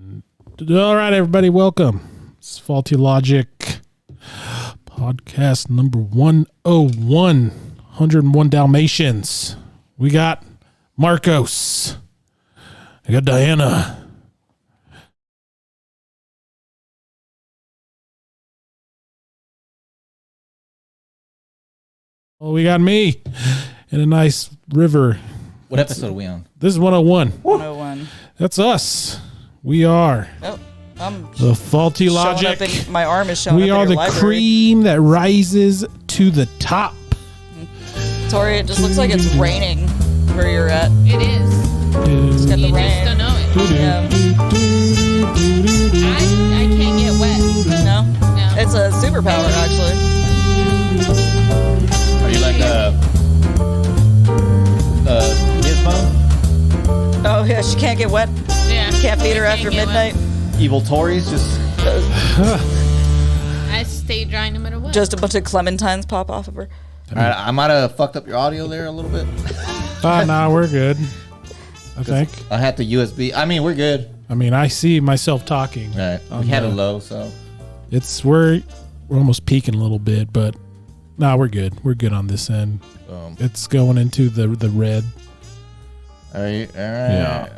All right, everybody, welcome. It's Faulty Logic podcast number 101, 101 Dalmatians. We got Marcos. I got Diana. Oh, we got me in a nice river. What episode are we on? This is 101. 101. That's us. We are Oh, I'm the Faulty showing Logic. up in, my arm is showing We up are in the your library. cream that rises to the top. Tori, it just looks like it's raining where you're at. It is. It's got the You rain. just don't know it. Yeah. I can't get wet. No? No. It's a superpower, actually. Are you like Gizmo? Oh, yeah, she can't get wet. Yeah. Can't feed her I after can't get midnight. Evil Tories? Just wet. I stay dry no matter what. Just a bunch of clementines pop off of her. Alright, I might have fucked up your audio there a little bit. Nah, we're good. I think. I had the USB. I mean, we're good. I mean, I see myself talking. Right. On We had the- a low, so We're almost peaking a little bit, but we're good. We're good on this end. It's going into the red. Alright. Yeah.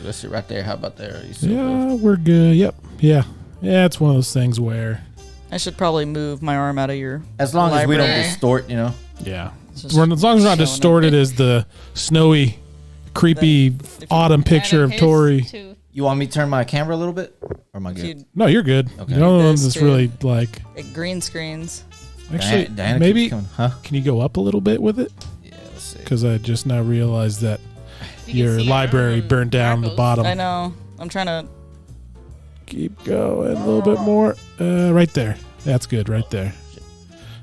Let's see right there. How about there? You see Yeah, we're good. Yep. Yeah. Yeah, it's one of those things where, I should probably move my arm out of your as long as we don't library. distort, you know. yeah. It's just As long as we're not showing up. distorted as the snowy, creepy autumn picture of His Tori. too. You want me to turn my camera a little bit? Or am I If good? you No, you're good. Okay. The only one This that's too. really like, like green screens. actually, Diana maybe, keeps coming. Huh? can you go up a little bit with it? Yeah, let's see. Because I just now realized that You can your see library from burned down the Marcos. bottom. I know. I'm trying to. Keep going a little bit more. Right there. That's good right there.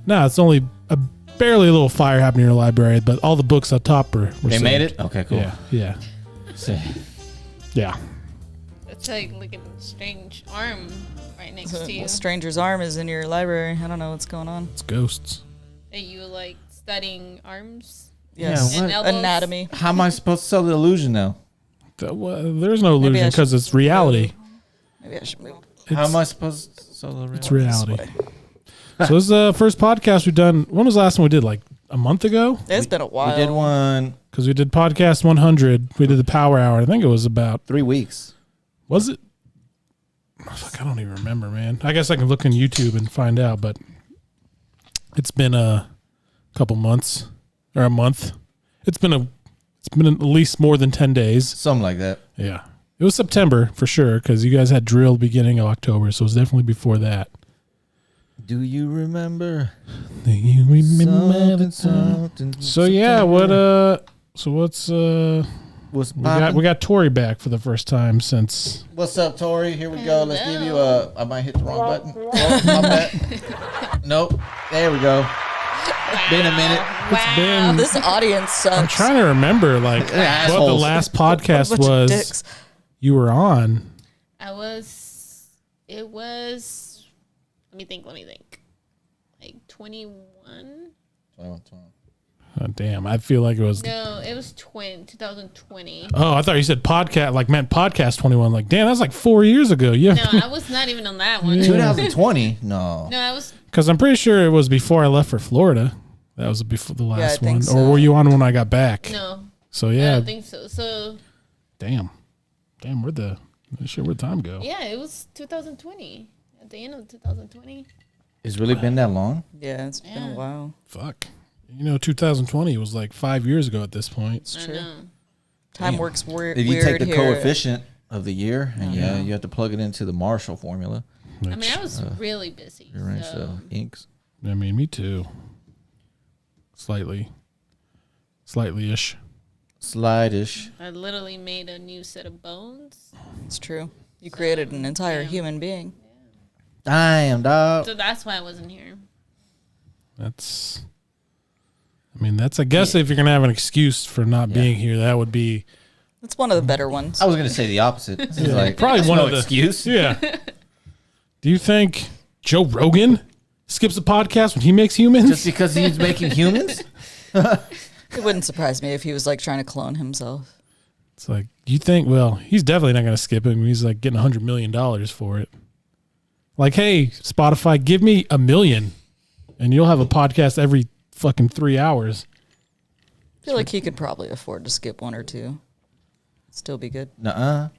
No, it's only a barely a little fire happened in your library, but all the books up top were They saved. made it? Okay, cool. Yeah. See. Yeah. It's like a strange arm right next to you. A stranger's arm is in your library. I don't know what's going on. It's ghosts. Are you like studying arms Yes. Yeah, and elbows? Anatomy. How am I supposed to sell the illusion now? There's no Maybe I illusion should because it's reality. Maybe I should move. How am I supposed to sell the It's illusion? reality. So this is the first podcast we've done. When was the last one we did? Like a month ago? It's been a while. We did one Because we did podcast 100. We did the Power Hour. I think it was about. 3 weeks. Was it? Fuck, I don't even remember, man. I guess I can look on YouTube and find out, but it's been a couple months or a month. It's been at least more than 10 days. Something like that. Yeah. It was September for sure because you guys had drill beginning of October, so it was definitely before that. Do you remember? Do you remember? Something. So yeah, what's What's we got Tori back for the first time since What's up, Tori? Here we go. Let's give you a. I might hit the wrong button. Oh, my bad. Nope. There we go. Been a minute. it's been. This audience sucks. I'm trying to remember like what the Assholes. last podcast Bunch of was dicks. you were on. It was, let me think. Like 21? Oh, damn, I feel like it was. No, it was 2020. Oh, I thought you said podcast, like meant podcast 21. Like, damn, that's like 4 years ago. Yeah, No, I was not even on that one. Yeah. 2020? No. No, I was, because I'm pretty sure it was before I left for Florida. That was before the last think one, so. or were you on when I got back? no, So I yeah, don't think so. So, damn, where'd time go? yeah, it was 2020. At the end of 2020. It's really been that long? Yeah, it's been Yeah. a while. Fuck, 2020 was like 5 years ago at this point. It's I true. know. Time Damn. works weird. If you take the here. coefficient of the year, and yeah, you have to plug it into the Marshall formula. I mean, I was really busy. Rearrange So. the inks. I mean, me too. Slightly-ish. Slide-ish. I literally made a new set of bones. It's true. You created an entire Yeah. human being. Damn, dog. So that's why I wasn't here. That's. I guess if you're gonna have an excuse for not being here, that would be That's one of the better ones. I was gonna say the opposite. This is like probably that's one no of the excuse. Yeah. Do you think Joe Rogan skips a podcast when he makes humans? Just because he's making humans? It wouldn't surprise me if he was like trying to clone himself. It's like, you think, well, he's definitely not going to skip it. He's like getting $100 million for it. Like, hey, Spotify, give me $1 million and you'll have a podcast every fucking 3 hours. I feel like he could probably afford to skip one or two. Still be good. Nuh-uh.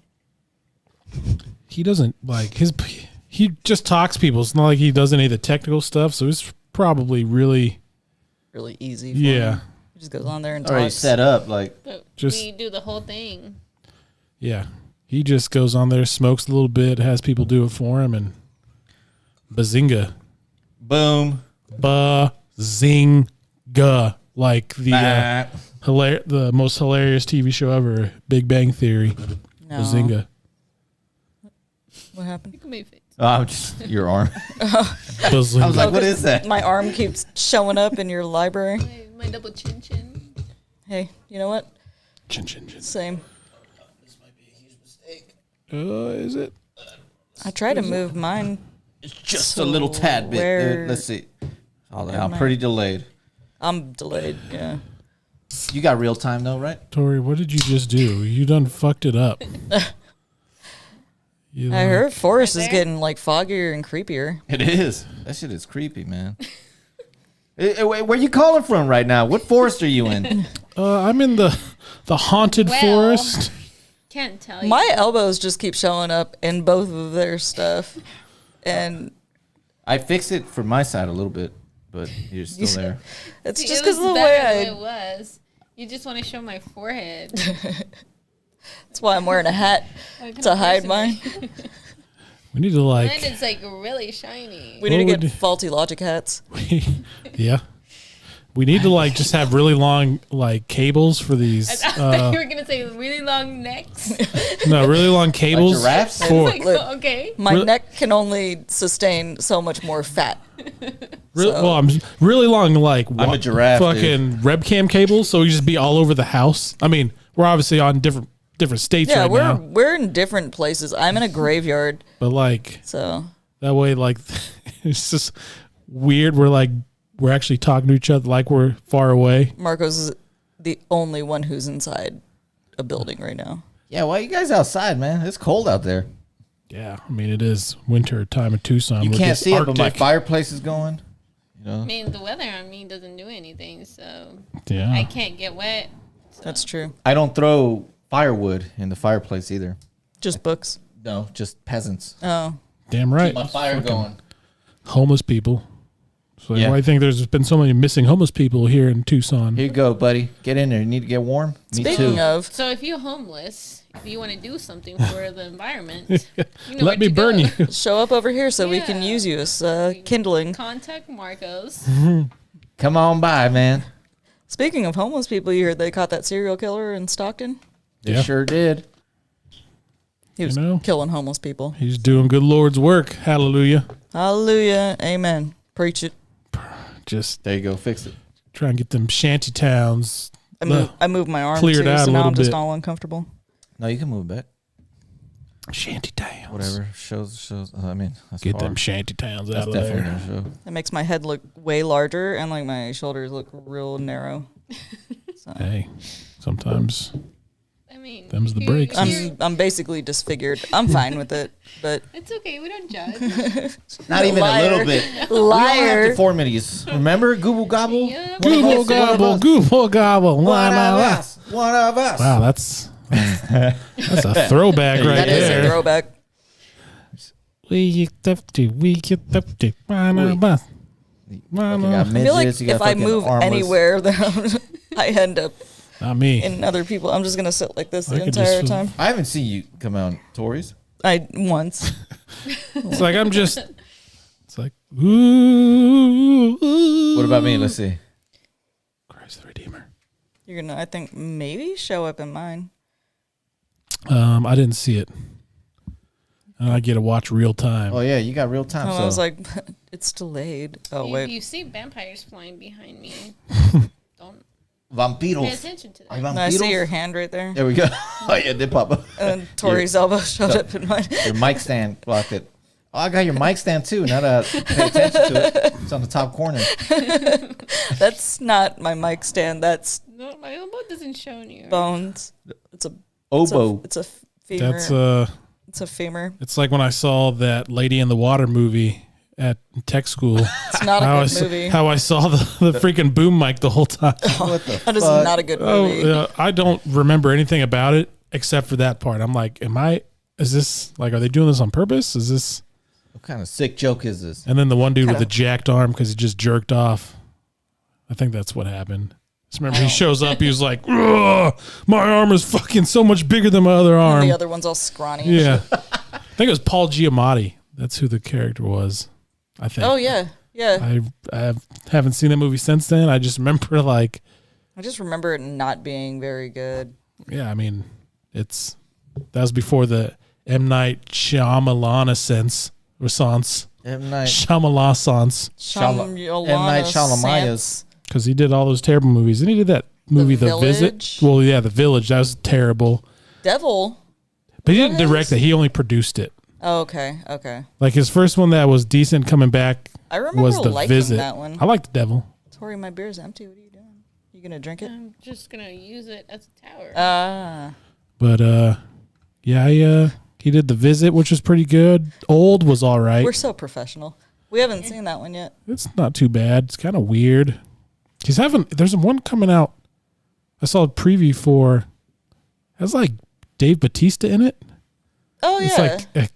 He doesn't like he just talks to people. It's not like he does any of the technical stuff. So it's probably really Easy. For Yeah. him. He just goes on there and Already talks. set up. Like, But Just- we do the whole thing. Yeah. He just goes on there, smokes a little bit, has people do it for him, and bazinga. boom. Bazinga. Like the the most hilarious TV show ever, Big Bang Theory. No. Bazinga. What happened? Look at my face. Oh, I'm just your arm. Bazinga. I was like, what is that? My arm keeps showing up in your library. My double chin chin. Hey, you know what? Chin, chin, chin. Same. Is it? I try to move mine. It's just So a little tad bit. where- Let's see. Oh, Where I'm am I? pretty delayed. I'm delayed. Yeah. You got real time though, right? Tori, what did you just do? You done fucked it up. You I like- heard Forest Right is there? getting like foggier and creepier. It is. That shit is creepy, man. Where you calling from right now? What forest are you in? I'm in the haunted Well. forest. Can't tell you. My elbows just keep showing up in both of their stuff. And I fixed it for my side a little bit, but you're still there. it's See, just it because of was the better way than it was. You just want to show my forehead. That's why I'm wearing a hat What kind to of hide person are mine. you? We need to Mine like, is like really shiny. We need to What get would- faulty logic hats. yeah. We need to like just have really long like cables for these. I thought you were gonna say really long necks. No, really long cables. giraffes? For Like, Look. okay. My Re- neck can only sustain so much more fat. well, I'm really long like I'm a giraffe, fucking webcam cables, so we just be all over the house. I mean, we're obviously on different states Yeah, right we're now, we're in different places. I'm in a graveyard, but like so that way, like it's just weird. We're actually talking to each other like we're far away. Marcos is the only one who's inside a building right now. Yeah, why you guys outside, man? It's cold out there. Yeah, I mean it is winter time in Tucson. You We're can't just see it, but my Arctic. fireplace is going. You know, I mean, the weather on me doesn't do anything, so Yeah, I can't get wet. That's true. I don't throw firewood in the fireplace either. Just books. No, just peasants. Oh, damn right. My fire going. Homeless people. So Yeah. why I think there's been so many missing homeless people here in Tucson. Here you go, buddy. Get in there. You need to get warm. Me speaking too. of, So if you're homeless, if you want to do something for the environment, you know where Let me to burn go. you. show up over here so we can Yeah. use you as kindling. Contact Marcos. Come on by, man. Speaking of homeless people, you heard they caught that serial killer in Stockton? They Yeah. sure did. He was know. killing homeless people. He's doing good Lord's work. Hallelujah. Hallelujah. Amen. Preach it. Just There you go. Fix it. try and get them shanty towns. I moved my arm Cleared too, out so a now little I'm just bit. all uncomfortable. No, you can move back. Shanty towns. Whatever. Shows. I mean, that's Get far. them shanty towns That's out of definitely there. gonna show. It makes my head look way larger and like my shoulders look real narrow. Hey, sometimes I mean, Them's the if breaks. I'm basically disfigured. I'm fine with it, but it's okay. We don't judge. Not even Liar. a little bit. We all have liar. deformities. Remember Google Gobble? Yeah. Google gobble, Google gobble. One Wah, of wah, wah. us. One of us. Wow, that's a throwback right that is a there. throwback. We get up to, wah, wah, wah. You Wah, got wah. I feel like midgets, you got if I fucking move armless. anywhere, then I end up Not me. in other people. I'm just gonna sit like this I the could entire just- time. I haven't seen you come out in Tories. I once. It's like I'm just. It's like ooh. What about me? Let's see. Christ the Redeemer. You're gonna, I think, maybe show up in mine. I didn't see it. And I get to watch real time. Oh yeah, you got real time. Oh, so I was like, it's delayed. Oh If wait, you see vampires flying behind me, don't pay vampiros. attention to Ay, that. no, I see vampiros? your hand right there. There we go. Oh yeah, they pop up. And Tori's elbow showed up in mine. Your mic stand blocked it. Oh, I got your mic stand too. Now that I pay attention to it, it's on the top corner. That's not my mic stand. That's No, my elbow doesn't show you. Bones. It's a Oboe. It's a femur. That's It's a femur. it's like when I saw that Lady in the Water movie at tech school. It's not how a I good saw- movie. How I saw the freaking boom mic the whole time. What the That is fuck? not a good movie. I don't remember anything about it except for that part. I'm like, is this like, are they doing this on purpose? Is this? What kind of sick joke is this? And then the one dude with the jacked arm because he just jerked off. I think that's what happened. Just remember, he shows up. He was like, "Ugh, my arm is fucking so much bigger than my other And arm." the other one's all scrawny. and Yeah, shit. I think it was Paul Giamatti. That's who the character was. I think. Oh yeah, yeah. I haven't seen that movie since then. I just remember like, I just remember it not being very good. yeah. I mean, that was before the M Night Shyamalan Renaissance. M. Night. Shyamalan M. Night Shyamalan's. because he did all those terrible movies. And he did that movie, The Visit. Village? Well, yeah, The Village. That was terrible. Devil. But he didn't that direct is? it. He only produced it. Oh, okay, okay. Like his first one that was decent coming back I remember was The liking Visit. that one. I like The Devil. Tori, my beer's empty. What are you doing? You gonna drink it? I'm just gonna use it as a tower. Ah. But yeah, he did The Visit, which was pretty good. Old was all right. We're so professional. We haven't seen that one yet. It's not too bad. It's kind of weird. There's one coming out. I saw a preview for. Has like Dave Bautista in it. Oh It's yeah. like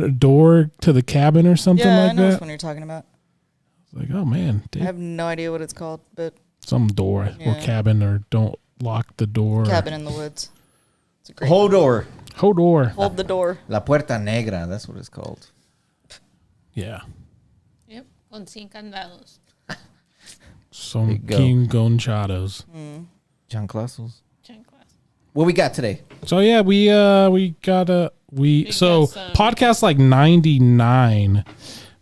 a door to the cabin or something Yeah, I like know which that. one you're talking about. It's like, oh man, I Dave, have no idea what it's called, but some door or Yeah. cabin or don't lock the door. Cabin in the Woods. It's a great. Hodor. Hodor. Hold the door. La Puerta Negra. That's what it's called. Yeah. Yep, con 100 candados. Some you go. King Gonchados. John Classels. Chanclas. What we got today? So yeah, we got so got some- podcast like 99.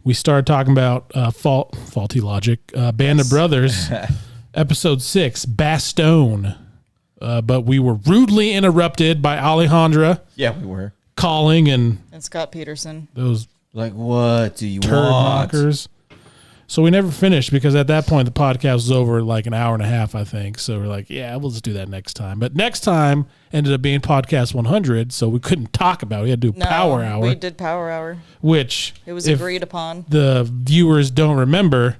We started talking about faulty logic, Band of Brothers, episode 6, Bastone. But we were rudely interrupted by Alejandra Yeah, we were. calling and And Scott Peterson. those Like, what do you turd want? knockers. So we never finished because at that point the podcast was over like an hour and a half, I think. So we're like, yeah, we'll just do that next time. But next time ended up being podcast 100, so we couldn't talk about it. We had to do No, Power Hour, We did Power Hour. which It was if agreed upon. the viewers don't remember,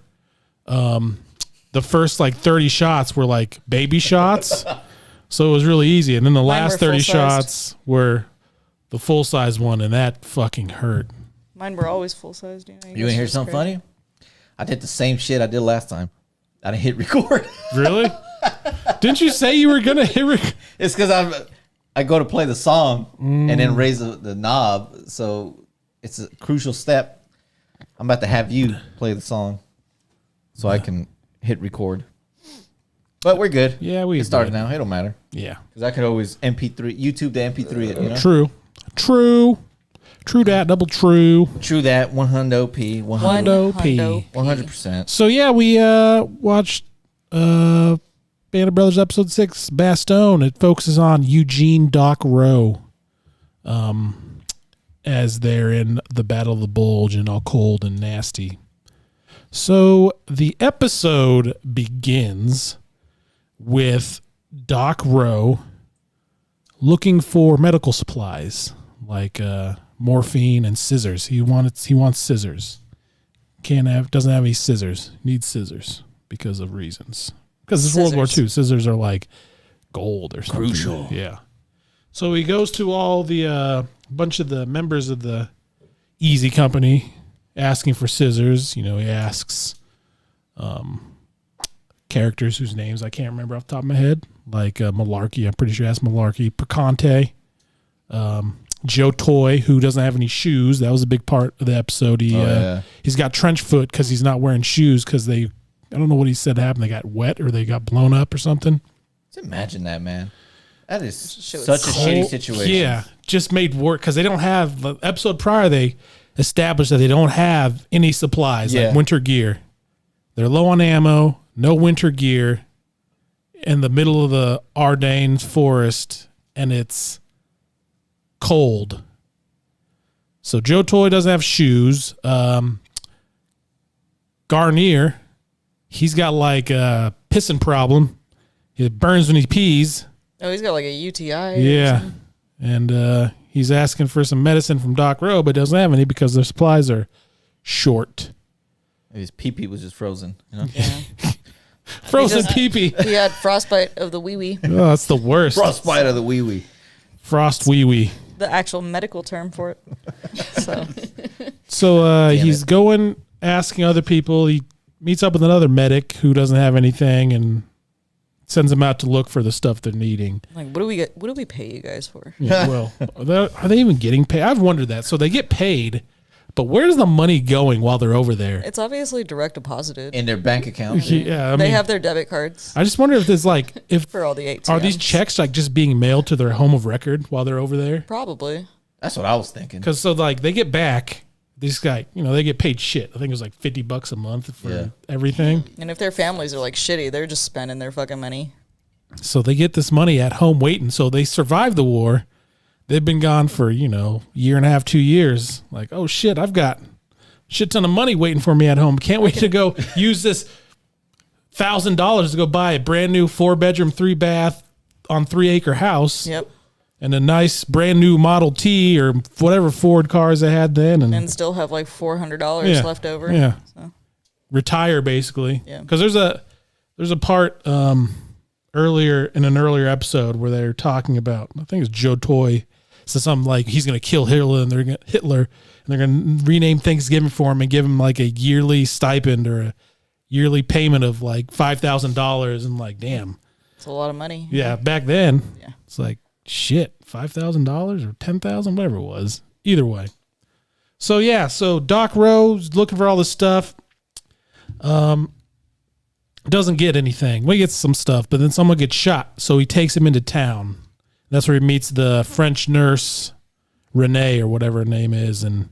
the first like 30 shots were like baby shots. So it was really easy. And then the Mine last were 30 full-sized. shots were the full size one, and that fucking hurt. Mine were always full sized. You know, You want to hear something funny? I did the same shit I did last time. I didn't hit record. Really? Didn't you say you were going to hit It's because I go to play the song and then raise the knob. So it's a crucial step. I'm about to have you play the song so I can hit record. But we're good. Yeah, we It started good. now. It don't matter. Yeah. Because I could always MP3, YouTube to MP3 it, you know? True that, double true. True that. 100p. 100. Hundo P. 100%. So yeah, we watched Band of Brothers episode 6, Bastone. It focuses on Eugene Doc Rowe as they're in the Battle of the Bulge and all cold and nasty. So the episode begins with Doc Rowe looking for medical supplies like morphine and scissors. He wants scissors. Doesn't have any scissors. Needs scissors because of reasons. Because it's World War Scissors. II. Scissors are like gold or something. Crucial. Yeah. So he goes to all the bunch of the members of the Easy Company asking for scissors. You know, he asks characters whose names I can't remember off the top of my head, like Malarkey. I'm pretty sure he asked Malarkey. Perconte. Joe Toy, who doesn't have any shoes. That was a big part of the episode. He's got trench foot because he's not wearing shoes because I don't know what he said happened. They got wet or they got blown up or something. Just imagine that, man. That is Shit was such a shitty Cold- situation. Yeah, just made work because they don't have the episode prior. They established that they don't have any supplies Yeah. like winter gear. They're low on ammo, no winter gear, in the middle of the Ardennes forest, and it's cold. So Joe Toy doesn't have shoes. Garnier, he's got like a pissing problem. It burns when he pees. Oh, he's got like a UTI. Yeah. And he's asking for some medicine from Doc Rowe, but doesn't have any because their supplies are short. Maybe his pee-pee was just frozen. You know? Yeah. Frozen pee-pee. He had frostbite of the wee wee. Oh, that's the worst. Frostbite of the wee wee. Frost wee wee. The actual medical term for it. So So he's it. going, asking other people. He meets up with another medic who doesn't have anything and sends them out to look for the stuff they're needing. like, what do we get? What do we pay you guys for? Yeah, well, are they even getting paid? I've wondered that. So they get paid, but where's the money going while they're over there? It's obviously direct deposited. In their bank account. Yeah, I They mean, have their debit cards I just wonder if there's like if for all the 8 are these checks like just being mailed to their home of record while they're over there? Probably. That's what I was thinking. Because so like they get back, this guy, they get paid shit. I think it was like $50 a month for Yeah. everything. And if their families are like shitty, they're just spending their fucking money. So they get this money at home waiting. So they survive the war. They've been gone for, year and a half, 2 years. Like, oh shit, I've got shit ton of money waiting for me at home. Can't wait to go use this $1,000 to go buy a brand new 4-bedroom, 3-bath on 3-acre house Yep. and a nice brand new Model T or whatever Ford cars they had then. And still have like $400 Yeah. left over. Yeah. So. Retire basically. Yeah. Because there's a part earlier in an earlier episode where they're talking about, I think it's Joe Toy, so something like he's gonna kill Hitler and they're gonna rename Thanksgiving for him and give him like a yearly stipend or a yearly payment of like $5,000 and like damn. It's a lot of money. Yeah, back then Yeah. it's like shit, $5,000 or 10,000, whatever it was. Either way. So Doc Rowe's looking for all this stuff. Doesn't get anything. Well, he gets some stuff, but then someone gets shot. So he takes him into town. That's where he meets the French nurse, Renee, or whatever her name is. And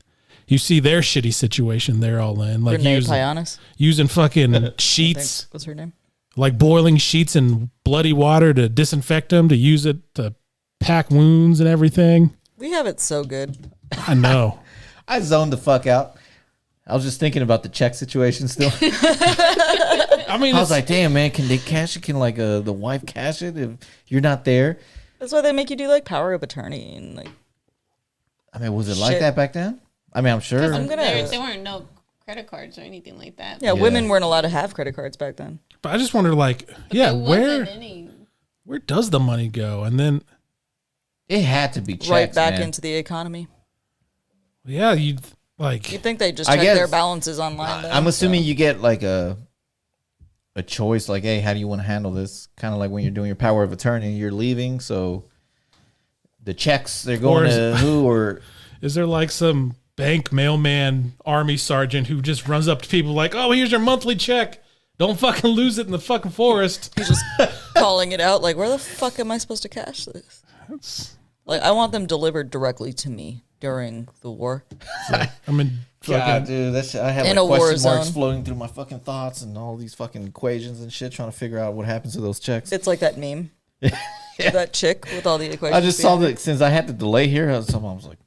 you see their shitty situation they're all in. Like Renee Pianis. using fucking I think- sheets, What's her name? like boiling sheets in bloody water to disinfect them, to use it to pack wounds and everything. We have it so good. I know. I zoned the fuck out. I was just thinking about the check situation still. I mean, I was like, damn, man, can they cash it? Can like the wife cash it if you're not there? That's why they make you do like power of attorney and like. I mean, was it like Shit. that back then? I mean, I'm sure. I'm gonna- There weren't no credit cards or anything like that. Yeah, Yeah. women weren't allowed to have credit cards back then. but I just wonder, like, yeah, There where wasn't any. where does the money go? And then, It had to be checks, Right back man. into the economy. yeah, you'd like, You'd think they just I check their guess- balances online. Though, I'm assuming so. you get like a choice, like, hey, how do you want to handle this? Kind of like when you're doing your power of attorney, you're leaving, so the checks they're going Or is- to who or is there like some bank mailman army sergeant who just runs up to people like, oh, here's your monthly check. Don't fucking lose it in the fucking forest. He's just calling it out. Like, where the fuck am I supposed to cash this? Like, I want them delivered directly to me during the war. I mean, God, fucking, dude, that shit, I have In like a war question marks zone. floating through my fucking thoughts and all these fucking equations and shit, trying to figure out what happens to those checks. It's like that meme. That chick with all the equations. I just saw behind it. that since I had the delay here, I was like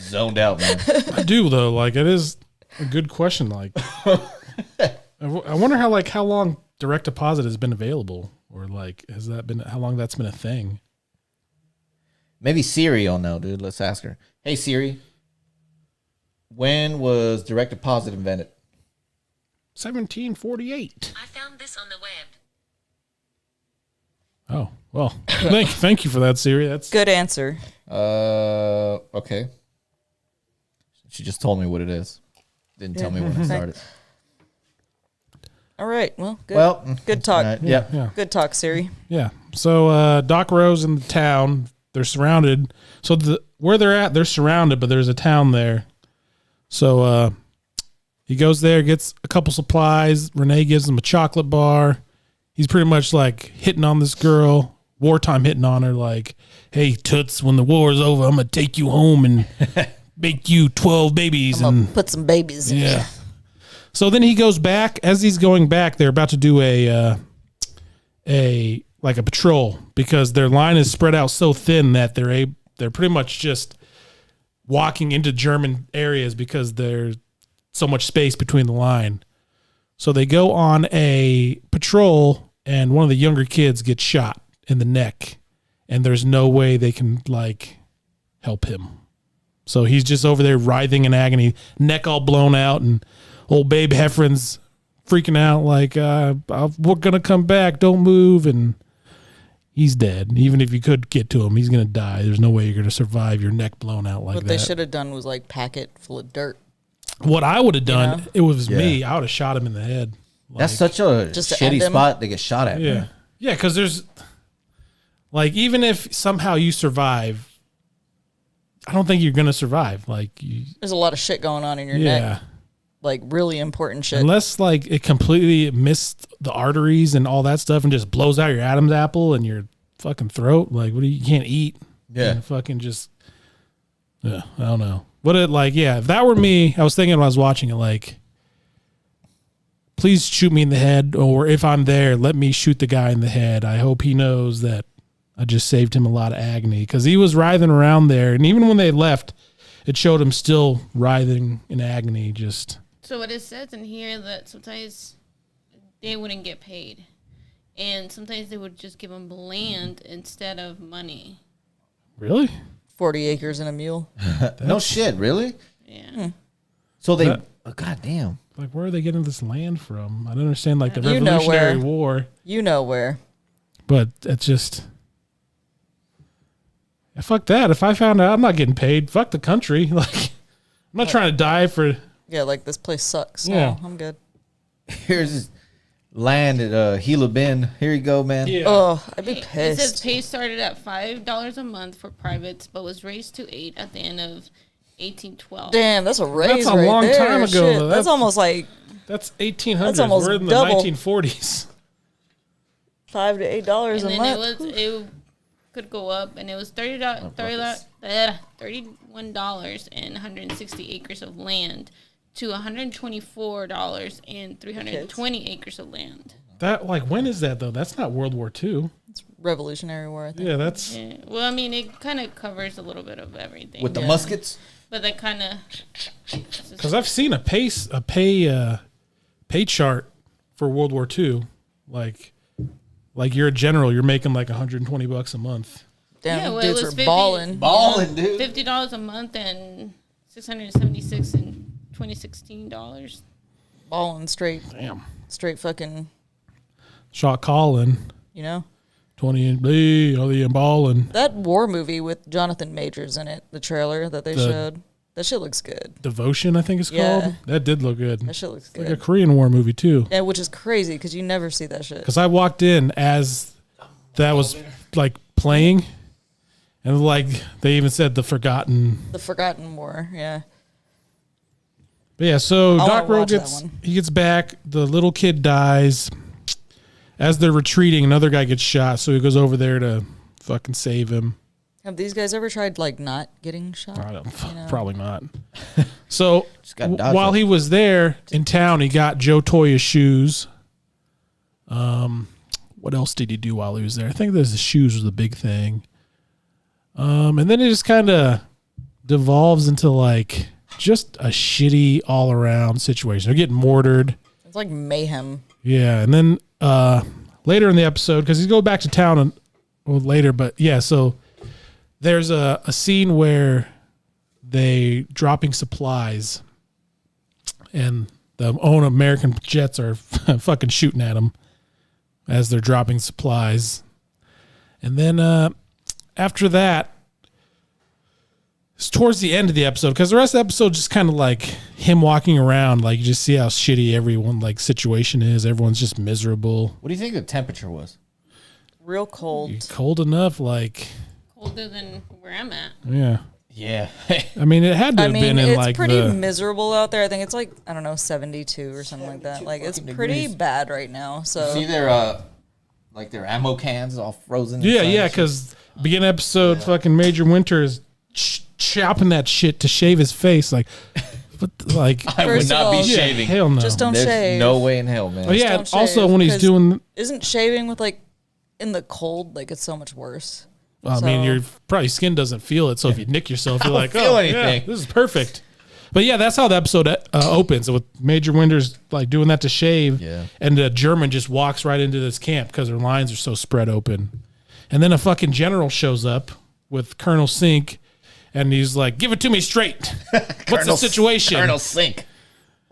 zoned out, man. I do though. Like, it is a good question. Like, I wonder how long direct deposit has been available, or like, has that been how long that's been a thing? Maybe Siri will know, dude. Let's ask her. Hey Siri, when was direct deposit invented? 1748. I found this on the web. Oh well, thank you for that, Siri. That's Good answer. Okay. She just told me what it is. Didn't tell me when I started. All right. Well, good. Well, good talk. all right, yep. yeah. Good talk, Siri. Yeah. So Doc Rowe's in the town. They're surrounded. So where they're at, they're surrounded, but there's a town there. So he goes there, gets a couple supplies. Renee gives him a chocolate bar. He's pretty much like hitting on this girl, wartime hitting on her, like, hey, Toots, when the war's over, I'm going to take you home and make you 12 babies. and Put some babies in. yeah. So then he goes back. As he's going back, they're about to do a patrol because their line is spread out so thin that they're pretty much just walking into German areas because there's so much space between the line. So they go on a patrol, and one of the younger kids gets shot in the neck. and there's no way they can like help him. So he's just over there writhing in agony, neck all blown out, and old Babe Heffron's freaking out like, we're going to come back, don't move, and he's dead. Even if you could get to him, he's going to die. There's no way you're going to survive your neck blown out like What that. they should have done was like pack it full of dirt. What I would have done, know? it was Yeah. me. I would have shot him in the head. That's Like, such a Just to end shitty him? spot to get shot at. yeah. Yeah, because there's like, even if somehow you survive, I don't think you're going to survive. Like, There's a lot of shit going on in your yeah. neck. Like really important shit. Unless like it completely missed the arteries and all that stuff and just blows out your Adam's apple and your fucking throat. Like, what do you can't eat? Yeah. And fucking just, yeah, I don't know. What it like, yeah, if that were me, I was thinking when I was watching it, like, please shoot me in the head, or if I'm there, let me shoot the guy in the head. I hope he knows that I just saved him a lot of agony because he was writhing around there. And even when they left, it showed him still writhing in agony. Just, So what it says in here that sometimes they wouldn't get paid, and sometimes they would just give them land instead of money. really? 40 acres and a mule. No shit, really? Yeah. So they, That- god damn. Like, where are they getting this land from? I don't understand, like, the You know Revolutionary where. War, You know where. but it's just, yeah, fuck that. If I found out I'm not getting paid, fuck the country. Like, I'm not trying to die for, Yeah, like this place sucks. Yeah. No, I'm good. Here's his land at Gila Bend. Here you go, man. Oh, I'd be It says pissed. pay started at $5 a month for privates, but was raised to $8 at the end of 1812. Damn, that's a raise That's a right long there. time ago, Shit, though. That's That's- almost like That's 1800s. That's almost We're in the double. 1940s. $5 to $8 And a then month. it could go up, and it was $31 and 160 acres of land to $124 and 320 acres of land. That, like, when is that, though? That's not World War II. It's Revolutionary War, I think. Yeah, that's, Yeah. Well, I mean, it kind of covers a little bit of everything. With the Yeah. muskets. but that kind of because I've seen a pay chart for World War II. Like you're a general, you're making like $120 a month. Damn, Yeah, well, it dudes was are 50 balling. Balling, dude. $50 a month and $676 in 2016 dollars. Balling straight fucking, Shot calling, you know? 20 and B, all the balling. That war movie with Jonathan Majors in it, the trailer that they The- showed, that shit looks good. Devotion, I think it's Yeah. called. That did look good. That shit looks Like a good. Korean War movie too. Yeah, which is crazy because you never see that shit. Because I walked in as that was like playing, and like they even said the Forgotten. The Forgotten War, yeah. But yeah, so I wanna Doc Rowe watch that gets one. he gets back. The little kid dies. As they're retreating, another guy gets shot. So he goes over there to fucking save him. Have these guys ever tried like not getting shot? I don't, know. probably not. So gotta dodge while it. he was there in town, he got Joe Toya's shoes. What else did he do while he was there? I think the shoes was the big thing. And then it just kind of devolves into like just a shitty all around situation. They're getting mortared. It's like mayhem. Yeah, and then later in the episode, because he's going back to town later, but yeah, so there's a scene where they dropping supplies, and the own American jets are fucking shooting at them as they're dropping supplies, and then after that, it's towards the end of the episode, because the rest of the episode just kind of like him walking around, like you just see how shitty everyone like situation is. Everyone's just miserable. What do you think the temperature was? Real cold. Cold enough, like Colder than where I'm at. yeah. Yeah. I mean, it had to I have mean, been in it's like pretty the miserable out there. I think it's like, I don't know, 72 or something like that. Like, it's fucking pretty degrees. bad right now. So, See their like their ammo cans all frozen. yeah, inside yeah. and shit? Because beginning episode, fucking Major Winter is chopping that shit to shave his face, like, but like, I would First of not be all- yeah, shaving. hell no. just don't There's shave. no way in hell, man. Oh yeah. don't Also, shave, when he's 'cause doing, Isn't shaving with like in the cold, like it's so much worse? I mean, So- your probably skin doesn't feel it. So if you nick yourself, you're like, feel oh, anything. yeah, this is perfect. But yeah, that's how the episode opens with Major Winter's like doing that to shave, Yeah. and the German just walks right into this camp because their lines are so spread open, And then a fucking general shows up with Colonel Sink, and he's like, "Give it to me straight. What's the situation?" Colonel Sink.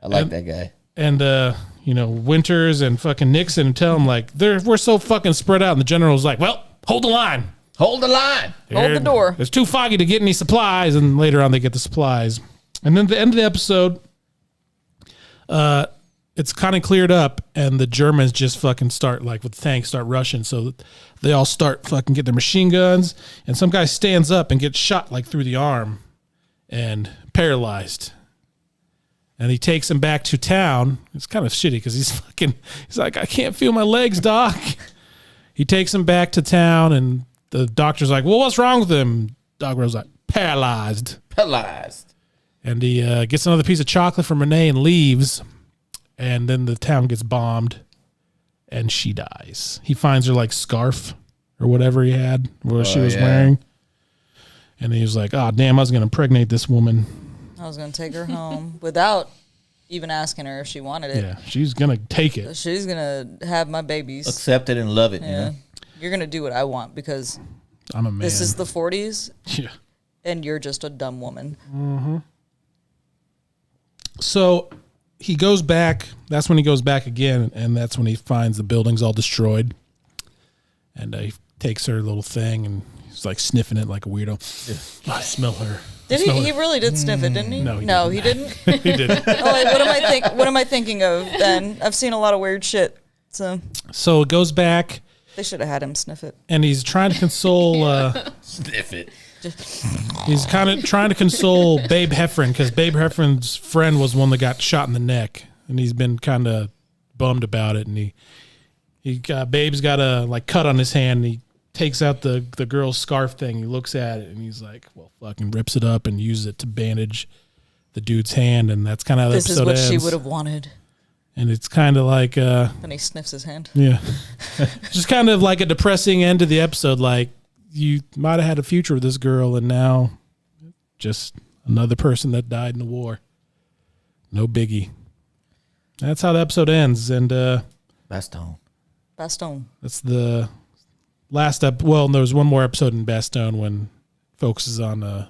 I like that guy. And Winters and fucking Nixon tell him like, we're so fucking spread out. And the general's like, "Well, hold the line. Hold the line. Hold the door." It's too foggy to get any supplies." And later on, they get the supplies. And then at the end of the episode, it's kind of cleared up, and the Germans just fucking start, like with tanks, start rushing. So they all start fucking get their machine guns, and some guy stands up and gets shot like through the arm and paralyzed. And he takes him back to town. It's kind of shitty because he's like, "I can't feel my legs, doc." He takes him back to town, and the doctor's like, "Well, what's wrong with him?" Doc Rose like, "Paralyzed." Paralyzed. And he gets another piece of chocolate from Renee and leaves. And then the town gets bombed, and she dies. He finds her like scarf or whatever he had, what she was wearing. And he was like, "Oh, damn, I was going to impregnate this woman." I was going to take her home without even asking her if she wanted it. Yeah, she's going to take it. She's going to have my babies. Accept it and love it. Yeah. You know? You're going to do what I want because I'm a man. this is the 40s Yeah. and you're just a dumb woman. So he goes back. That's when he goes back again, and that's when he finds the building's all destroyed. And he takes her little thing, and he's like sniffing it like a weirdo. I smell her. Did Smell he? He her. really did sniff it, didn't he? No, he he didn't. He didn't. Oh, like, what am I thinking of then? I've seen a lot of weird shit. So So it goes back, they should have had him sniff it. and he's trying to console. Sniff it. He's kind of trying to console Babe Heffron because Babe Heffron's friend was one that got shot in the neck, and he's been kind of bummed about it. And Babe's got a like cut on his hand. And he takes out the girl's scarf thing. He looks at it, and he's like, "Well, fucking," rips it up and uses it to bandage the dude's hand. And that's kind of how the This is episode what ends. she would have wanted. And it's kind of like, Then he sniffs his hand. yeah, just kind of like a depressing end to the episode. Like, you might have had a future with this girl, and now just another person that died in the war. No biggie. That's how the episode ends, and Baston. Baston. that's the last up. Well, there was one more episode in Bastogne when it focuses on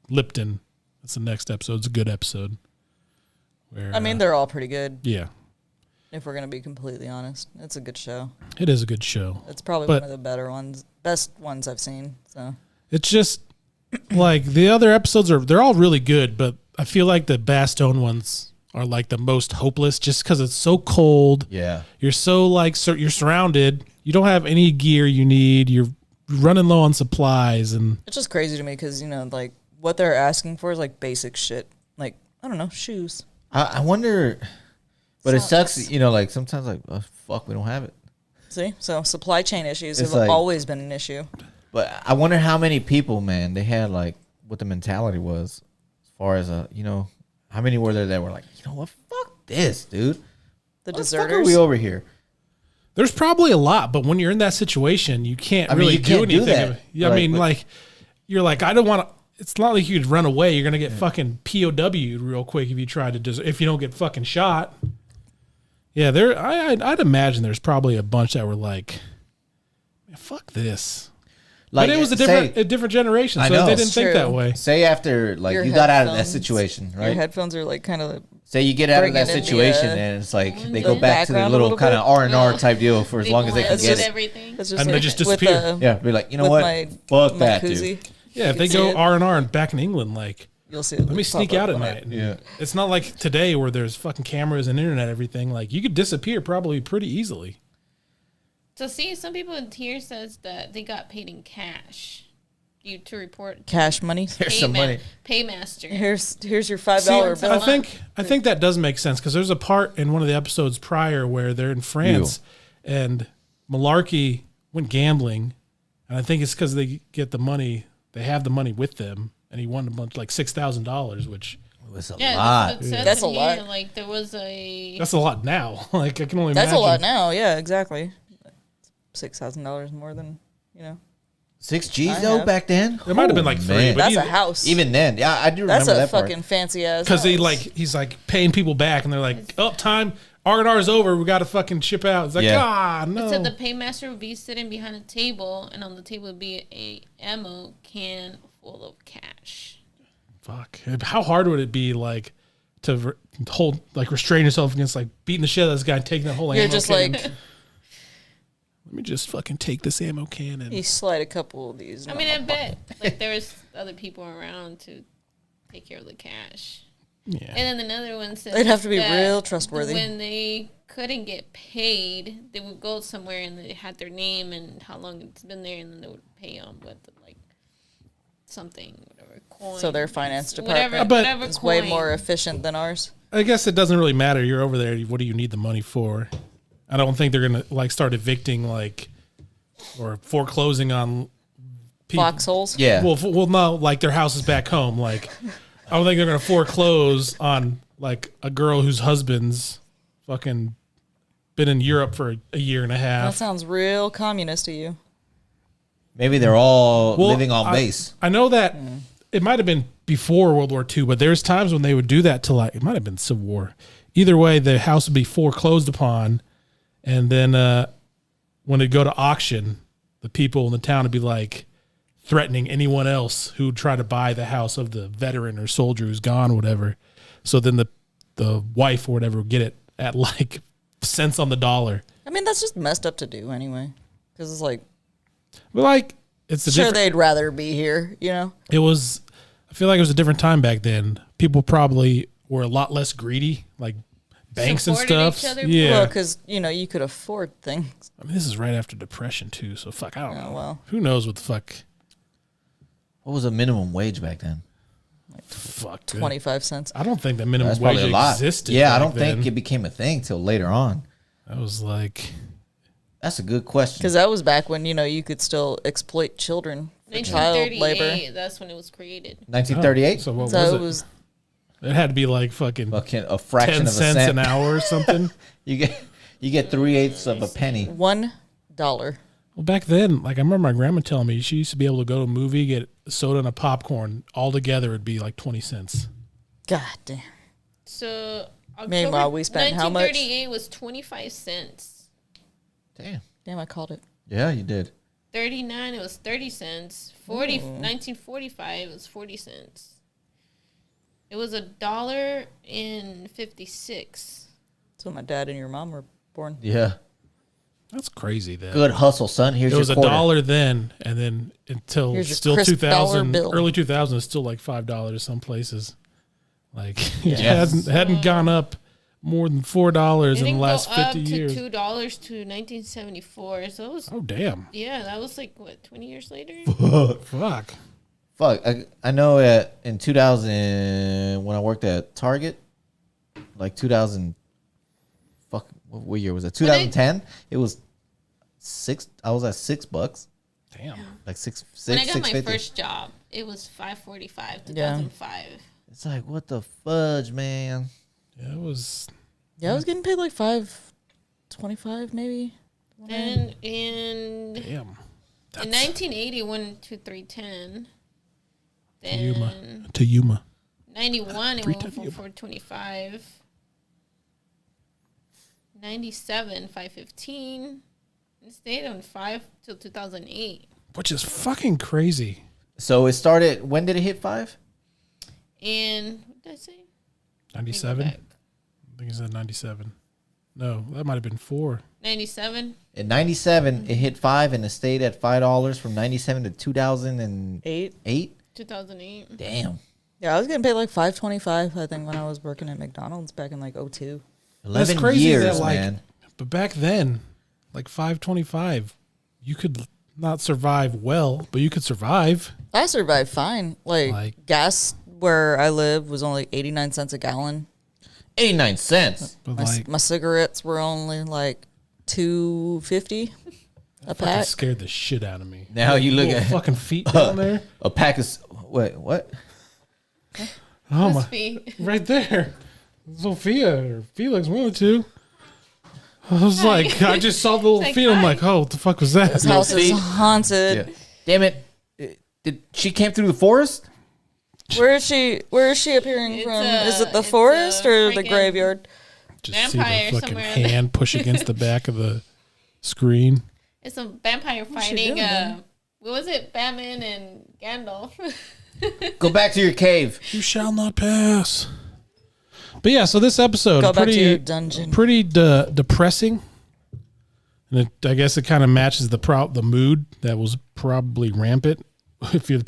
Lipton. That's the next episode. It's a good episode. Where, I mean, they're all pretty good. yeah, If we're gonna be completely honest, it's a good show. it is a good show. It's probably But- one of the better ones, best ones I've seen. So It's just like the other episodes they're all really good, but I feel like the Bastogne ones are like the most hopeless just because it's so cold. Yeah. You're so like, you're surrounded. You don't have any gear you need. You're running low on supplies, and it's just crazy to me because like what they're asking for is like basic shit. Like I don't know, shoes. I wonder, but it Socks. sucks, like sometimes like, oh, fuck, we don't have it. See, so supply chain issues It's have like- always been an issue. But I wonder how many people, man, they had like what the mentality was as far as, how many were there that were like, you know what, fuck this, dude. The What the fuck are deserters. we over here? there's probably a lot. But when you're in that situation, you can't I mean, really you can't do anything. that. Yeah, I Like, mean, but- like you're like, I don't want to. It's not like you could run away. You're gonna get fucking POW'd real quick if you try to if you don't get fucking shot. Yeah, I'd imagine there's probably a bunch that were like, "Man, fuck this." Like, But it was a different generation, I so know. they didn't It's think that true. way. Say after, like, Your you got out of that headphones- situation, Your right? headphones are like kind of Say you get out of bring that it in the, situation, and it's like they the go back to the background a little little kind of bit. R&R type deal for as long as they can blends get with it. everything. it's just And they like just with disappear. Yeah, be like, you know with what? my- Fuck my that, koozie. dude. Yeah, if they see go it. R&R and back in England, like, You'll see. It let me pop sneak up out at on night. it. Yeah. It's not like today where there's fucking cameras and internet, everything. Like, you could disappear probably pretty easily. So see, some people in here says that they got paid in cash. You to report Cash money. Here's some money. Paymaster. Here's your $5 See, bill. I think that does make sense because there's a part in one of the episodes prior where they're in France and Malarkey went gambling, and I think it's because they get the money, they have the money with them, and he won a bunch like $6,000, which It was a Yeah, lot. that's what it says That's in a lot. here. Like there was a that's a lot now. Like I can only That's imagine. a lot now. Yeah, exactly. $6,000 more than 6 G's I though have. back then. It might have been Oh, like 3, man. but that's a either- house. Even then, yeah, I do that's remember a that part. fucking fancy ass. because house. he's like paying people back, and they're like, "Oh, time, R&R's over. We got to fucking ship out. It's like, no. It said the paymaster would be sitting behind a table, and on the table would be a ammo can full of cash. Fuck. How hard would it be, like, to hold, like, restrain yourself against, like, beating the shit out of this guy and taking that whole ammo You're just can? like, Let me just fucking take this ammo can and... you slide a couple of these. I mean, I bet like there was other people around to take care of the cash. Yeah. And then another one said They'd have to be that real trustworthy. When they couldn't get paid, they would go somewhere and they had their name and how long it's been there, and then they would pay them with like something, whatever coin. So their finance department whatever is coin. way more efficient than ours. I guess it doesn't really matter. You're over there. What do you need the money for? I don't think they're going to, like, start evicting, like, or foreclosing on people. Foxholes. Yeah. Well, no, like, their house is back home. Like, I don't think they're going to foreclose on, like, a girl whose husband's fucking been in Europe for a year and a That half. sounds real communist to you. Maybe they're all Well, living on base. I know that it might have been before World War II, but there's times when they would do that to, like, it might have been Civil War. Either way, the house would be foreclosed upon, and then when it'd go to auction, the people in the town would be like threatening anyone else who'd try to buy the house of the veteran or soldier who's gone or whatever. So then the wife or whatever would get it at like cents on the dollar. I mean, that's just messed up to do anyway. Because it's like, But like, it's a sure, different. they'd rather be here, you know? It was. I feel like it was a different time back then. People probably were a lot less greedy, like banks and Supported stuff. each other. Yeah. Well, because, you know, you could afford things. I mean, this is right after Depression too, so fuck, I don't know. well. Who knows what the fuck? What was the minimum wage back then? Fuck. dude. 25 cents. I don't think the minimum That's wage probably a lot. existed. Yeah, I back don't think then. it became a thing till later on. That was like, That's a good question. Because that was back when, you know, you could still exploit children for child 1938. labor. That's when it was created. 1938? so what So was it it? was, It had to be like fucking Fucking a fraction 10 of a cents cent. an hour or something. You get 3/8 of a penny. $1. Well, back then, like I remember my grandma telling me she used to be able to go to a movie, get a soda and a popcorn. All together it'd be like 20 cents. God damn. So Meanwhile, we spent how much? 1938 was 25 cents. Damn. Damn, I called it. Yeah, you did. 39 it was 30 cents. 1945 it was 40 cents. It was $1.56. So my dad and your mom were born. Yeah. That's crazy. That Good hustle, son. Here's it was your quarter. $1 then, and then until Here's your still crisp 2000, dollar bill. early 2000, it's still like $5 some places. Like it Yeah. hadn't gone up more than $4 It in the didn't last go 50 up years. to $2 to 1974. So it was Oh damn! yeah, that was like what 20 years later. Fuck. Fuck. I know in 2000, when I worked at Target, like 2000, fuck, what year was it? 2010? It was I was at $6. Damn. Like six, When I got my $6.50. first job, it was $5.45. Yeah. 2005. It's like, what the fudge, man? Yeah, it was. Yeah, I was getting paid like $5.25 maybe. Then in Damn. in 1980 went to 310. Then Yuma. To Yuma. 91 it went 310 for Yuma. 425. 97 515. It stayed on 5 till 2008. Which is fucking crazy. So it started, when did it hit 5? And what did I say? Let me go 97. I back. think it said 97. No, that might have been 4. 97. In 97, it hit 5 and it stayed at $5 from 97 to 2008. 8. 2008. Damn. Yeah, I was getting paid like $5.25 I think when I was working at McDonald's back in like 02. 11 crazy years, that, like, man. But back then, like $5.25, you could not survive well, but you could survive. I survived fine. Like gas where I live was only 89 cents a gallon. 89 cents. But My, like, my cigarettes were only like $2.50 a fucking pack. scared the shit out of me. Now you look Little at fucking feet down there. a pack of, wait, what? Oh Must my! be. Right there, Sophia or Felix, one of the two. I was like, I just saw the little Like, feet. I'm hi. like, oh, what the fuck was that? This house is feet. haunted. Yeah. Damn it. Did she came through the forest? Where is she appearing It's from? a- Is it the it's a forest or the freaking- graveyard? just see Vampire the fucking somewhere in there. hand push against the back of the screen. It's a vampire she fighting. doing, man? What was it? Batman and Gandalf. Go back to your cave. You shall not pass. But yeah, so this episode Go back to your pretty dungeon. pretty depressing, and I guess it kind of matches the mood that was probably rampant if you're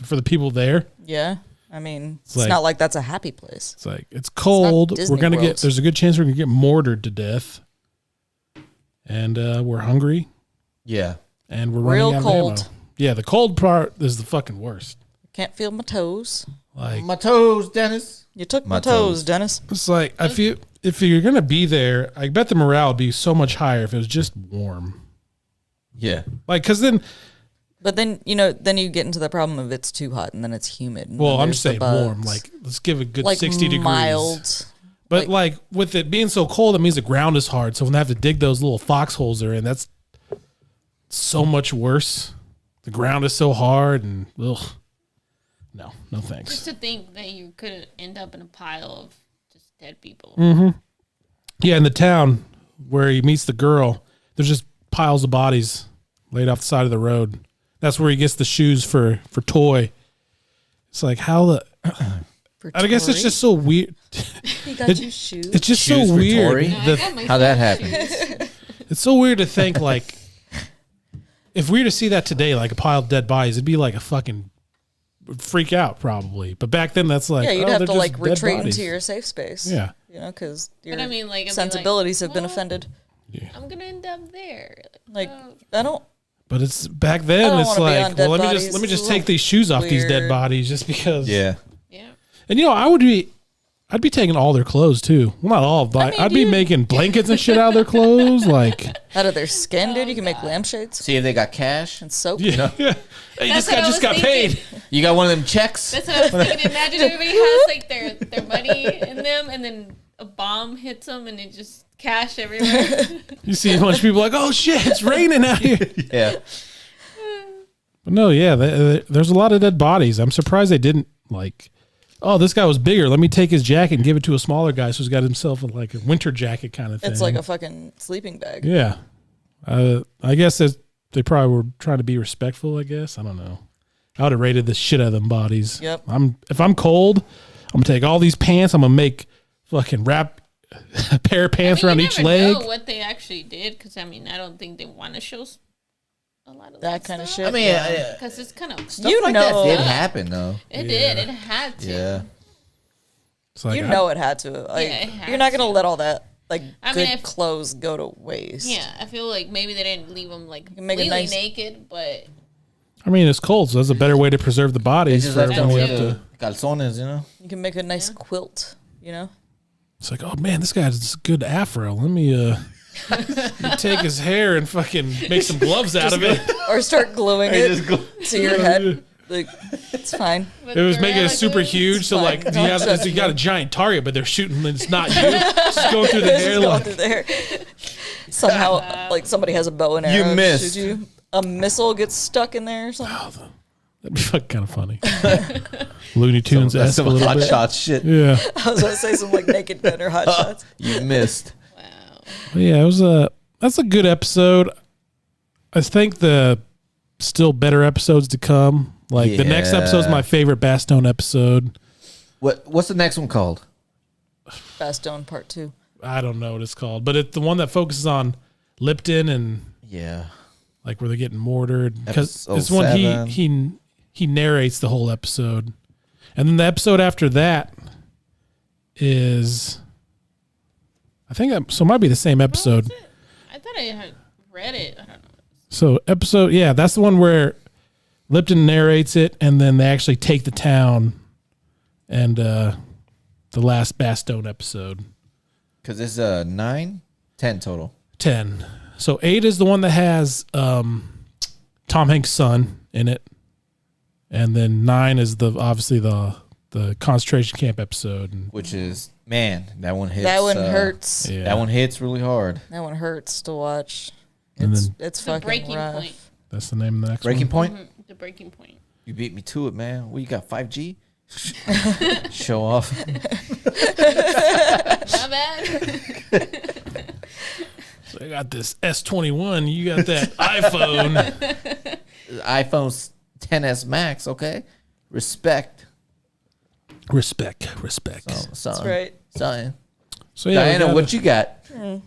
for the people there. Yeah. I mean, it's like- not like that's a happy place. It's like it's cold. Disney We're gonna World. get. There's a good chance we're gonna get mortared to death, and we're hungry Yeah. and we're Real running out cold. of ammo. Yeah, the cold part is the fucking worst. Can't feel my toes. Like My toes, Dennis. You took My my toes, toes. Dennis. it's like I feel if you're gonna be there, I bet the morale would be so much higher if it was just warm. Yeah. Like, cause then, But then, then you get into the problem of it's too hot and then it's humid. and well, then I'm there's just the saying bugs. warm. Like, let's give a good like 60 degrees. mild. But like with it being so cold, it means the ground is hard. So when they have to dig those little foxholes they're in, that's so much worse. The ground is so hard and ugh. No Just thanks. to think that you could end up in a pile of just dead people. Yeah, in the town where he meets the girl, there's just piles of bodies laid off the side of the road. That's where he gets the shoes for Toy. It's like how the For I guess it's Tori. just so weird. He got it- you shoes. It's just Shoes so for weird. Tori? I The- got my How'd that shoes. happen? It's so weird to think like if we were to see that today, like a pile of dead bodies, it'd be like a fucking freak out probably. But back then, that's like Yeah, you'd oh, have they're to just like dead retreat bodies. into your safe space. Yeah. Because your But I mean, like, I'd be sensibilities like, have been well, offended. I'm gonna end up there. Like, oh, I don't. But it's back I then. don't It's wanna be on like, dead well, let me bodies. just It's a take these shoes off these dead weird. bodies just because. Yeah. yeah. And I'd be taking all their clothes too. Well, not all, but mean, I'd be dude. making blankets and shit out of their clothes. Like, Out of their skin, dude, you can make lampshades See if they got cash. and soap. yeah, yeah. Hey, That's this what guy I just was got thinking. paid. You got one of them checks? That's what I was thinking. Imagine everybody has like their money in them, and then a bomb hits them, and it just cash everywhere. You see a bunch of people like, oh shit, it's raining out here. Yeah. But no, yeah, there's a lot of dead bodies. I'm surprised they didn't like. Oh, this guy was bigger. Let me take his jacket and give it to a smaller guy. So he's got himself like a winter jacket kind of thing. It's like a fucking sleeping bag. yeah. I guess they probably were trying to be respectful. I guess I don't know. I would have rated the shit out of them bodies. Yep. If I'm cold, I'm gonna take all these pants. I'm gonna make fucking wrap a pair of pants around you each never leg. know what they actually did, because I mean, I don't think they want to show a lot of That kind of shit. I mean, yeah. because it's kind of stuff You like know- that did happen, though. it did. It had to. Yeah. It's like, you know it had to. Like, Yeah, it had you're not gonna to. let all that like I good mean, if- clothes go to waste. Yeah, I feel like maybe they didn't leave them like can make a completely nice- naked, but I mean, it's cold, so that's a better way to preserve the They bodies. just For left when them we with have the to. calzones, you know? You can make a nice quilt. It's like, oh man, this guy has a good afro. Let me take his hair and fucking make some gloves out of it. Or start gluing it to your head. Like, it's fine. It was making it super huge, so fine. like Don't you got a giant target, but they're shooting and it's not you. Just going through the hair Going like through there. Somehow, like somebody has a bow and arrow. You and missed. shoot you. A missile gets stuck in there or something. that'd be fucking kind of funny. Looney Tunes That's esque a some little hot bit. shot shit. Yeah, I was gonna say some like naked gun or hot shots. You missed. wow. but yeah, that's a good episode. I think the still better episodes to come. Like the next Yeah. episode is my favorite Bastone episode. What's the next one called? Bastone Part 2. I don't know what it's called, but it's the one that focuses on Lipton and Yeah. like where they're getting mortared. Because Episode it's when 7. he narrates the whole episode, and then the episode after that is, I think so. It might be the same episode. What was it? I thought I had read it. I don't know. So episode, yeah, that's the one where Lipton narrates it, and then they actually take the town, and the last Bastone episode. Because it's 9, 10 total. 10. So 8 is the one that has Tom Hanks' son in it, and then 9 is obviously the concentration camp episode. And, Which is, man, that one hits. That one hurts. yeah. That one hits really hard. That one hurts to watch. And It's then- it's The fucking breaking rough. point. That's the name of the next Breaking one. Point? The breaking point. You beat me to it, man. What, you got 5G? Show off. Not bad. got this S21. You got that iPhone. iPhone 10s Max. Okay, respect. Respect. Son. That's right. Son. So yeah, Diana, what you got? got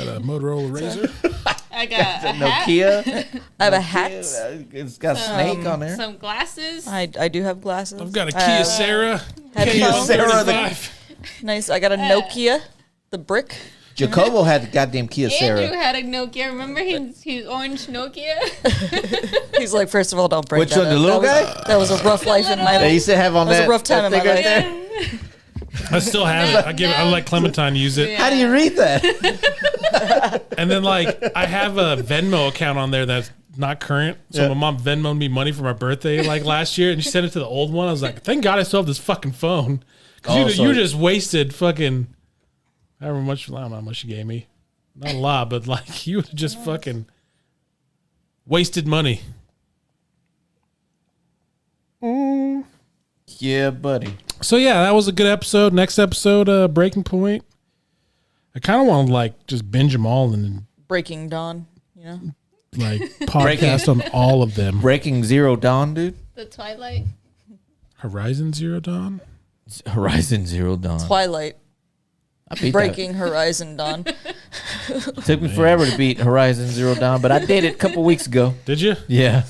a Motorola Razr. I got a hat, Nokia. I have a hat. It's got a snake on there. some glasses. I do have glasses. I've got a Kia Sarah. headphones. Sarah, K135. Nice. I got a Nokia, the brick. Jacobo had the goddamn Kia Sarah. Andrew had a Nokia. Remember his orange Nokia? He's like, first of all, don't break Which that one, the up. little That guy? That was a rough life in my That he life. used to have on That was that. a rough time that in my thing life. right there. I still have it. I let Clementine use it. How do you read that? And then like I have a Venmo account on there that's not current. So my mom Venmoed me money for my birthday like last year, and she sent it to the old one. I was like, thank God I still have this fucking phone. Because you just wasted fucking however much. I don't know how much you gave me. Not a lot, but like you just fucking wasted money. Yeah, buddy. So yeah, that was a good episode. Next episode, Breaking Point. I kind of want to like just binge them all and then Breaking Dawn, you know? like podcast on all of them. Breaking Zero Dawn, dude. The Twilight. Horizon Zero Dawn. Horizon Zero Dawn. Twilight. I beat Breaking Horizon Dawn. that. Took me forever to beat Horizon Zero Dawn, but I did it a couple weeks ago. Did you? Yeah.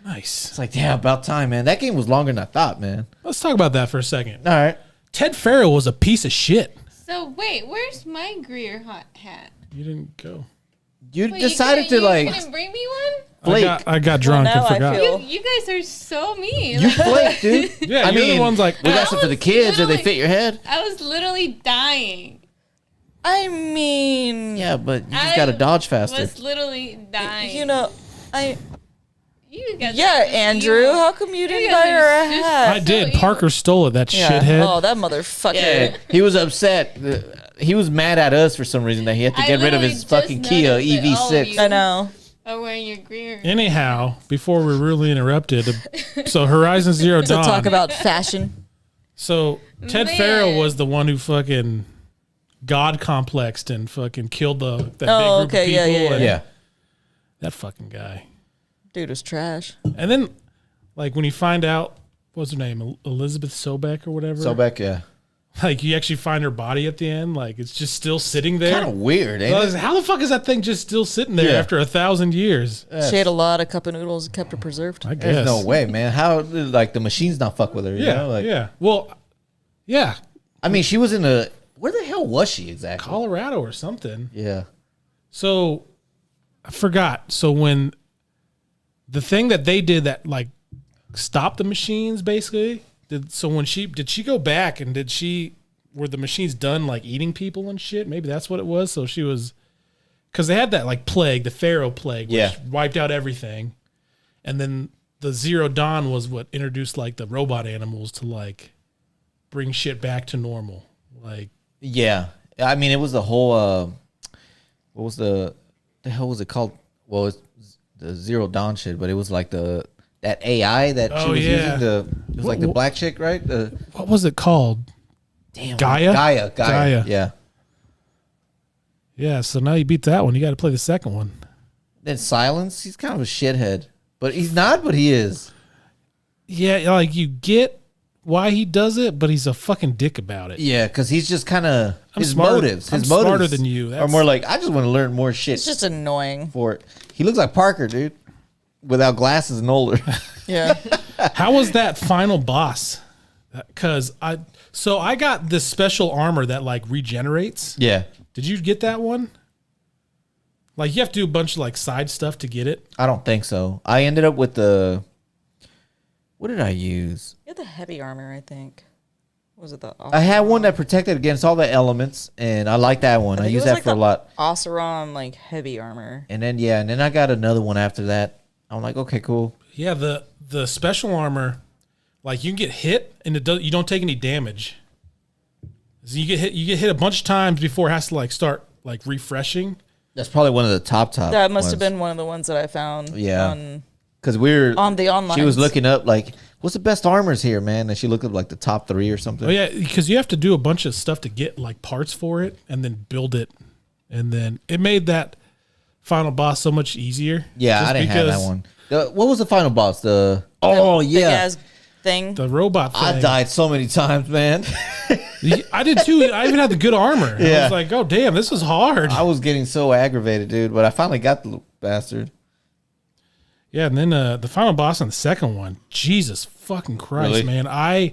Nice. It's like, yeah, about time, man. That game was longer than I thought, man. Let's talk about that for a second. All right. Ted Farrell was a piece of shit. So wait, where's my Greer hat? You didn't go. You Wait, decided you to, like, couldn't bring me one? flake. I got drunk now and I forgot. feel- You guys are so mean. You Like, flake, dude. Yeah, you're the ones like, we got some for the kids. Did they literally- fit your head? I was literally dying. I mean, Yeah, but you just got to dodge faster. Was literally dying. you know, You guys yeah, are just Andrew, evil. how come you didn't guys buy are her a just- hat? I did. evil. Parker stole it, that Yeah. shithead. Oh, that motherfucker. Yeah, he was upset. He was mad at us for some reason that he had to I get rid of literally his just fucking Kia noticed that all of EV6. you- I know. Are wearing your Greer. Anyhow, before we're really interrupted, so Horizon Zero To Dawn. talk about fashion. So Ted Man. Farrell was the one who fucking God complexed and fucking killed that big group okay, of yeah, people. yeah, and Yeah. That fucking guy. Dude was trash. And then, like, when you find out, what's her name? Elizabeth Sobeck or whatever? Sobeck, yeah. Like, you actually find her body at the end. Like, it's just still sitting there. Kind of weird, ain't I it? was like, how the fuck is that thing just still sitting there Yeah. after 1,000 years? She ate a lot of cup of noodles and kept her preserved. I guess. There's no way, man. How, like, the machine's not fuck with her, you Yeah, know? Like, yeah. Well, yeah. I mean, she was in a, where the hell was she exactly? Colorado or something. Yeah. So I forgot. So when the thing that they did that like stopped the machines basically, did she go back and were the machines done like eating people and shit? Maybe that's what it was. So she was, because they had that like plague, the Pharaoh plague, which Yeah. wiped out everything. And then the Zero Dawn was what introduced like the robot animals to like bring shit back to normal. Like, Yeah. I mean, it was the whole, what was the hell was it called? Well, it's the Zero Dawn shit, but it was like that AI that she Oh, was yeah. using. It was like the black chick, right? what was it called? Damn. Gaia? Gaia. Yeah. Yeah, so now you beat that one. You got to play the second one. Then Silence, he's kind of a shithead. But he's not, but he is. Yeah, like you get why he does it, but he's a fucking dick about it. Yeah, because he's just kind of I'm his smart- motives. I'm His motives smarter than you. Are That's- more like, I just want to learn more shit It's just annoying. for it. He looks like Parker, dude, without glasses and older. Yeah. How was that final boss? Because I got this special armor that like regenerates. Yeah, Did you get that one? Like you have to do a bunch of like side stuff to get it. I don't think so. I ended up with what did I use? You had the heavy armor, I think. Was it the? I had one that protected against all the elements, and I like that one. I think it use was that like for a the lot. Oseram like heavy armor. And then I got another one after that. I'm like, okay, cool. Yeah, the special armor, like you can get hit and you don't take any damage. So you get hit a bunch of times before it has to like start like refreshing. That's probably one of the top. That must have ones. been one of the ones that I found. Yeah. On, Because we were on the online. She was looking up like, what's the best armors here, man? And she looked up like the top 3 or something. Oh yeah, because you have to do a bunch of stuff to get like parts for it and then build it and then it made that final boss so much easier. Yeah, just I didn't have that because one. What was the final boss? Big ass thing. The robot thing. I died so many times, man. I did too. I even had the good armor. I Yeah. was like, oh damn, this is hard. I was getting so aggravated, dude. But I finally got the little bastard. Yeah, and then the final boss on the second one, Jesus fucking Christ, Really? man! I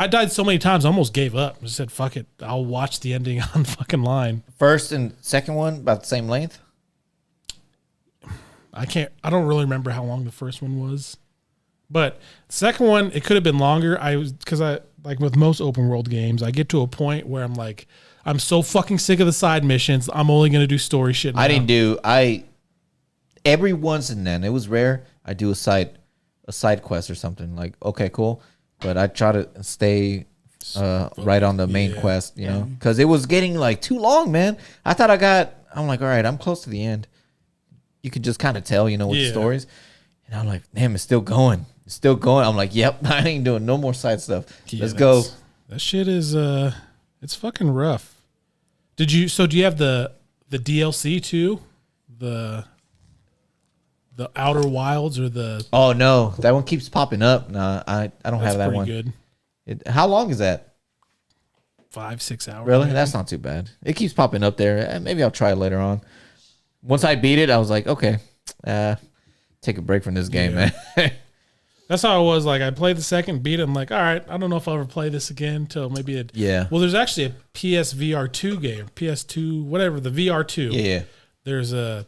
died so many times, I almost gave up. I said, "Fuck it, I'll watch the ending on the fucking line." First and second one about the same length. I don't really remember how long the first one was, but the second one it could have been longer. Because I like with most open world games, I get to a point where I'm like, I'm so fucking sick of the side missions. I'm only gonna do story shit. Now. I didn't do every once and then, it was rare, I do a side quest or something, like, okay, cool, but I try to stay right on the main quest, you know, because it was getting like too long, man. I'm like, all right, I'm close to the end. You could just kind of tell, you know, with the stories, and I'm like, damn, it's still going. I'm like, yep, I ain't doing no more side stuff. Let's go. That shit is it's fucking rough. Do you have the DLC too? The Outer Wilds or the Oh no, that one keeps popping up. No, I don't have that one. Good. How long is that? 5-6 hours. Really? maybe. That's not too bad. It keeps popping up there. Maybe I'll try it later on. Once I beat it, I was like, okay, take a break from this game, man. That's how it was. Like I played the second, beat it. I'm like, all right, I don't know if I'll ever play this again until maybe it. Yeah. Well, there's actually a PSVR 2 game, PS2, whatever, the VR 2. Yeah. There's a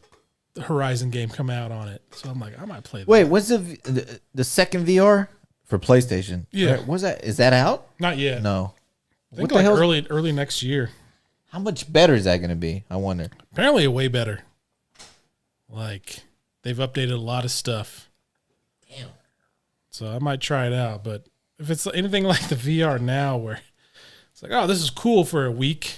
Horizon game come out on it, so I'm like, I might play that. Wait, what's the second VR for PlayStation? Yeah. What's that? Is that out? Not yet. No. I think What the like hell? early next year. How much better is that going to be? I wonder. Apparently, way better. Like they've updated a lot of stuff. Damn. So I might try it out, but if it's anything like the VR now, where it's like, oh, this is cool for a week,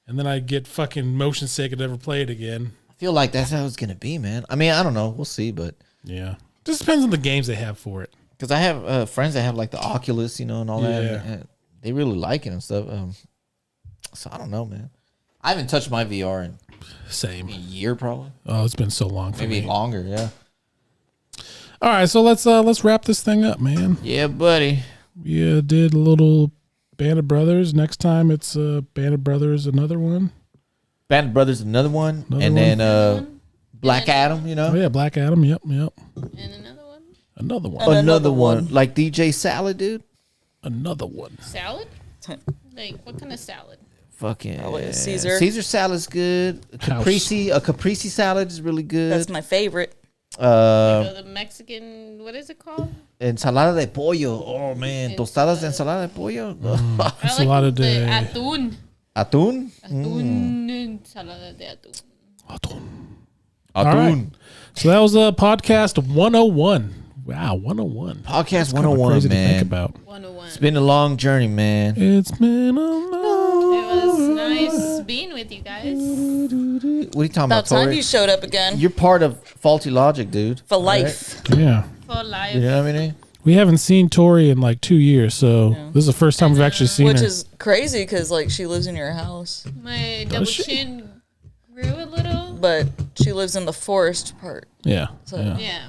and then I get fucking motion sick and never play it again. I feel like that's how it's going to be, man. I mean, I don't know. We'll see, but Yeah, just depends on the games they have for it. because I have friends that have like the Oculus, you know, and all that. Yeah. And they really like it and stuff. So I don't know, man. I haven't touched my VR in Same. a year, probably. Oh, it's been so long for Maybe me. longer, yeah. All right, so let's wrap this thing up, man. Yeah, buddy. We did a little Band of Brothers. Next time it's Band of Brothers, another one. Band of Brothers, another one. Another and one. then Black Adam, you know? Oh yeah, Black Adam. Yep. And another one. Another one. And Another one. Like DJ Salad, dude. Another one. Salad? Like, what kind of salad? Fucking Probably a Caesar. Caesar salad's good. A caprese salad is really good. That's my favorite. The Mexican, what is it called? Ensalada de pollo. Oh man, tostadas de ensalada de pollo. That's a lot of the day. atún. Atún. Atún. Ensalada de atún. Atún. right. So that was podcast 101. Wow, 101. Podcast Kinda 101, crazy to think man. about. 101. It's been a long journey, man. It's been a long. It was nice being with you guys. What are you talking About about, time Tori? you showed up again. You're part of Faulty Logic, dude. For life. Yeah. For life. You know what I mean? We haven't seen Tori in like 2 years, so this is the first time we've actually seen Which her. is crazy because like she lives in your house, My double she? chin grew a little. but she lives in the forest part, Yeah. So- yeah. Yeah.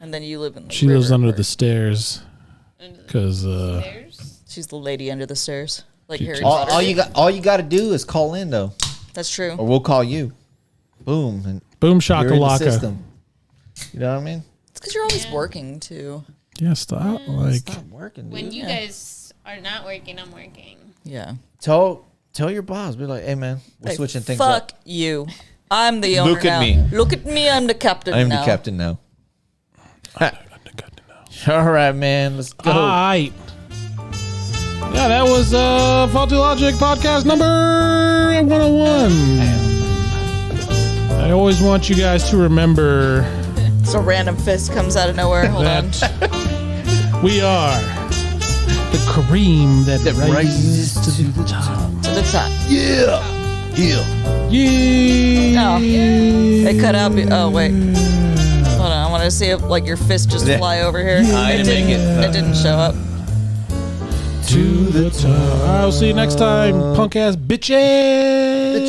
and then you live in the She lives river under part. the stairs Under the because stairs. She's the lady under the stairs, like She- Harry All, Potter. all you got to do is call in, though, That's true. or we'll call you. Boom, and boom you're in the shakalaka. system. You know what I mean? It's because you're always Yeah. working too. Yeah, stop. Like Stop working, dude. When you Yeah. guys are not working, I'm working. Yeah. Tell your boss, be like, hey man, we're Hey, switching things fuck up. you. I'm the owner Look at now. me. Look at me. I'm the captain I'm now. the captain now. All right, man, let's go. all right. Yeah, that was Faulty Logic podcast number 101. I always want you guys to remember So a random fist comes out of nowhere. Hold on. that we are the cream that rises to the top. To the top. Yeah. Yeah. Oh. It cut out. Oh wait. Hold on. I want to see if like your fist just Yeah. fly over here. I didn't make it. It didn't show up. To the top. I'll see you next time, punk ass bitches.